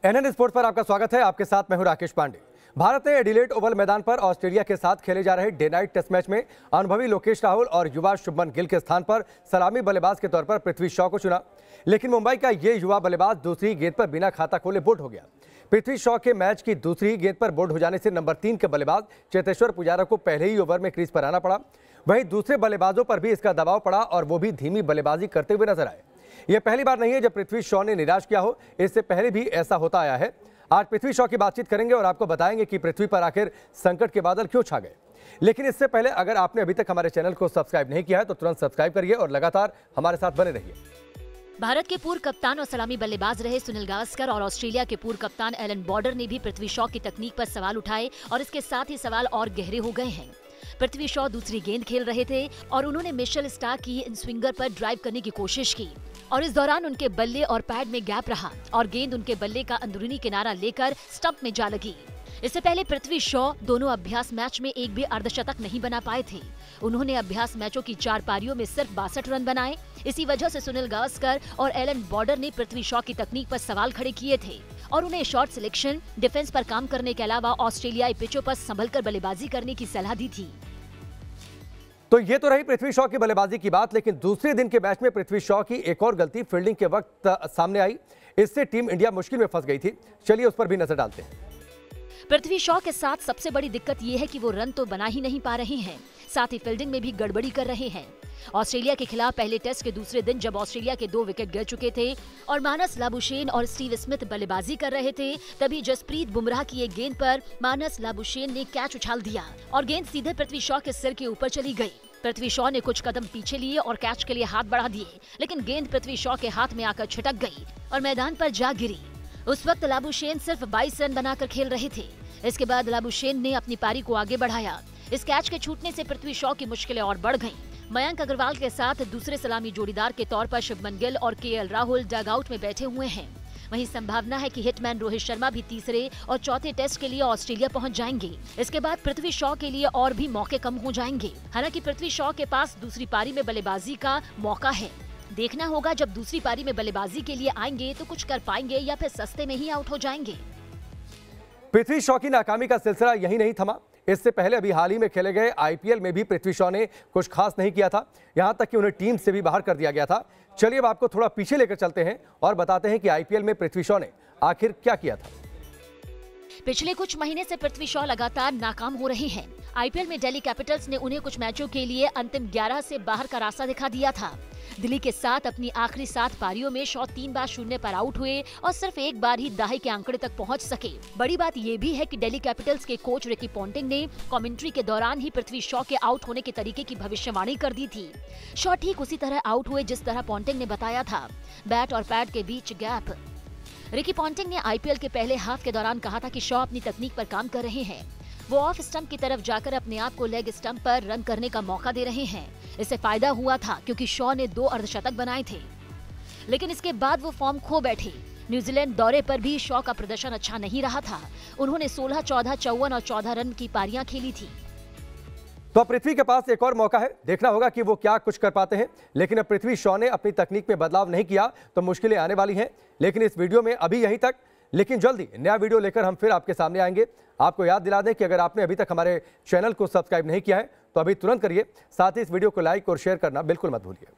NN sports पर आपका स्वागत है। आपके साथ मैं हूं राकेश पांडे। भारत ने एडिलेड ओवल मैदान पर ऑस्ट्रेलिया के साथ खेले जा रहे डे नाइट टेस्ट मैच में अनुभवी लोकेश राहुल और युवा शुभमन गिल के स्थान पर सलामी बल्लेबाज के तौर पर पृथ्वी शॉ को चुना। लेकिन मुंबई का ये युवा बल्लेबाज दूसरी गेंद पर बिना खाता खोले बोल्ड हो गया। पृथ्वी शॉ के मैच की दूसरी गेंद पर बोल्ड हो जाने से नंबर 3 के बल्लेबाज चेतेश्वर पुजारा को पहले ही ओवर में क्रीज पर आना पड़ा। वहीं दूसरे बल्लेबाजों पर भी इसका दबाव पड़ा और वो भी धीमी बल्लेबाजी करते हुए नजर आए। यह पहली बार नहीं है जब पृथ्वी शॉ ने निराश किया हो, इससे पहले भी ऐसा होता आया है। आज पृथ्वी शॉ की बातचीत करेंगे और आपको बताएंगे कि पृथ्वी पर आखिर संकट के बादल क्यों छा गए। लेकिन इससे पहले अगर आपने अभी तक हमारे चैनल को सब्सक्राइब नहीं किया है तो तुरंत सब्सक्राइब करिए और लगातार हमारे साथ बने रहिए। भारत के पूर्व कप्तान और सलामी बल्लेबाज रहे सुनील गावस्कर और ऑस्ट्रेलिया के पूर्व कप्तान एलन बॉर्डर ने भी पृथ्वी शॉ की तकनीक पर सवाल उठाए और इसके साथ ही सवाल और गहरे हो गए हैं। पृथ्वी शॉ दूसरी गेंद खेल रहे थे और उन्होंने मिशेल स्टार्क की इन स्विंगर पर ड्राइव करने की कोशिश की और इस दौरान उनके बल्ले और पैड में गैप रहा और गेंद उनके बल्ले का अंदरूनी किनारा लेकर स्टंप में जा लगी। इससे पहले पृथ्वी शॉ दोनों अभ्यास मैच में एक भी अर्धशतक नहीं बना पाए थे। उन्होंने अभ्यास मैचों की 4 पारियों में सिर्फ 62 रन बनाए। इसी वजह से सुनील गावस्कर और एलन बॉर्डर ने पृथ्वी शॉ की तकनीक पर सवाल खड़े किए थे और उन्हें शॉट सिलेक्शन, डिफेंस पर काम करने के अलावा ऑस्ट्रेलियाई पिचों पर संभलकर बल्लेबाजी करने की सलाह दी थी। तो ये तो रही पृथ्वी शॉ की बल्लेबाजी की बात, लेकिन दूसरे दिन के मैच में पृथ्वी शॉ की एक और गलती फील्डिंग के वक्त सामने आई। इससे टीम इंडिया मुश्किल में फंस गई थी। चलिए उस पर भी नजर डालते हैं। पृथ्वी शॉ के साथ सबसे बड़ी दिक्कत ये है कि वो रन तो बना ही नहीं पा रहे हैं, साथ ही फील्डिंग में भी गड़बड़ी कर रहे हैं। ऑस्ट्रेलिया के खिलाफ पहले टेस्ट के दूसरे दिन जब ऑस्ट्रेलिया के 2 विकेट गिर चुके थे और मानस लाबुशेन और स्टीव स्मिथ बल्लेबाजी कर रहे थे, तभी जसप्रीत बुमराह की एक गेंद पर मानस लाबुशेन ने कैच उछाल दिया और गेंद सीधे पृथ्वी शॉ के सिर के ऊपर चली गई। पृथ्वी शॉ ने कुछ कदम पीछे लिए और कैच के लिए हाथ बढ़ा दिए, लेकिन गेंद पृथ्वी शॉ के हाथ में आकर छिटक गई और मैदान पर जा गिरी। उस वक्त लाबुशेन सिर्फ 22 रन बनाकर खेल रहे थे। इसके बाद लाबुशेन ने अपनी पारी को आगे बढ़ाया। इस कैच के छूटने से पृथ्वी शॉ की मुश्किलें और बढ़ गईं। मयंक अग्रवाल के साथ दूसरे सलामी जोड़ीदार के तौर पर शुभमन गिल और केएल राहुल डगआउट में बैठे हुए हैं। वहीं संभावना है कि हिटमैन रोहित शर्मा भी तीसरे और चौथे टेस्ट के लिए ऑस्ट्रेलिया पहुंच जाएंगे। इसके बाद पृथ्वी शॉ के लिए और भी मौके कम हो जाएंगे। हालांकि पृथ्वी शॉ के पास दूसरी पारी में बल्लेबाजी का मौका है। देखना होगा जब दूसरी पारी में बल्लेबाजी के लिए आएंगे तो कुछ कर पाएंगे या फिर सस्ते में ही आउट हो जाएंगे। पृथ्वी शॉ की नाकामी का सिलसिला यही नहीं थमा। इससे पहले अभी हाल ही में खेले गए आईपीएल में भी पृथ्वी शॉ ने कुछ खास नहीं किया था। यहां तक कि उन्हें टीम से भी बाहर कर दिया गया था। चलिए अब आपको थोड़ा पीछे लेकर चलते हैं और बताते हैं कि आईपीएल में पृथ्वी शॉ ने आखिर क्या किया था। पिछले कुछ महीने से पृथ्वी शॉ लगातार नाकाम हो रहे हैं। आईपीएल में दिल्ली कैपिटल्स ने उन्हें कुछ मैचों के लिए अंतिम 11 से बाहर का रास्ता दिखा दिया था। दिल्ली के साथ अपनी आखिरी 7 पारियों में शॉ 3 बार 0 पर आउट हुए और सिर्फ एक बार ही दाहे के आंकड़े तक पहुंच सके। बड़ी बात यह भी है कि दिल्ली कैपिटल्स के कोच रिकी पॉन्टिंग ने कमेंट्री के दौरान ही पृथ्वी शॉ के आउट होने के तरीके की भविष्यवाणी कर दी थी। शॉ ठीक उसी तरह आउट हुए जिस तरह पॉन्टिंग ने बताया था, बैट और पैड के बीच गैप। रिकी पॉन्टिंग ने आईपीएल के पहले हाफ के दौरान कहा था कि शॉ अपनी तकनीक पर काम कर रहे हैं। वो ऑफ स्टंप की तरफ जाकर अपने आप को लेग स्टंप पर रन करने का मौका दे रहे हैं। इससे फायदा हुआ था क्योंकि शॉ ने 2 अर्धशतक बनाए थे, लेकिन इसके बाद वो फॉर्म खो बैठे। न्यूजीलैंड दौरे पर भी शॉ का प्रदर्शन अच्छा नहीं रहा था। उन्होंने 16, 14, 54 और 14 रन की पारियां खेली थी। तो अब पृथ्वी के पास एक और मौका है। देखना होगा कि वो क्या कुछ कर पाते हैं। लेकिन अब पृथ्वी शॉ ने अपनी तकनीक में बदलाव नहीं किया तो मुश्किलें आने वाली हैं। लेकिन इस वीडियो में अभी यहीं तक, लेकिन जल्दी नया वीडियो लेकर हम फिर आपके सामने आएंगे। आपको याद दिला दें कि अगर आपने अभी तक हमारे चैनल को सब्सक्राइब नहीं किया है तो अभी तुरंत करिए। साथ ही इस वीडियो को लाइक और शेयर करना बिल्कुल मत भूलिए।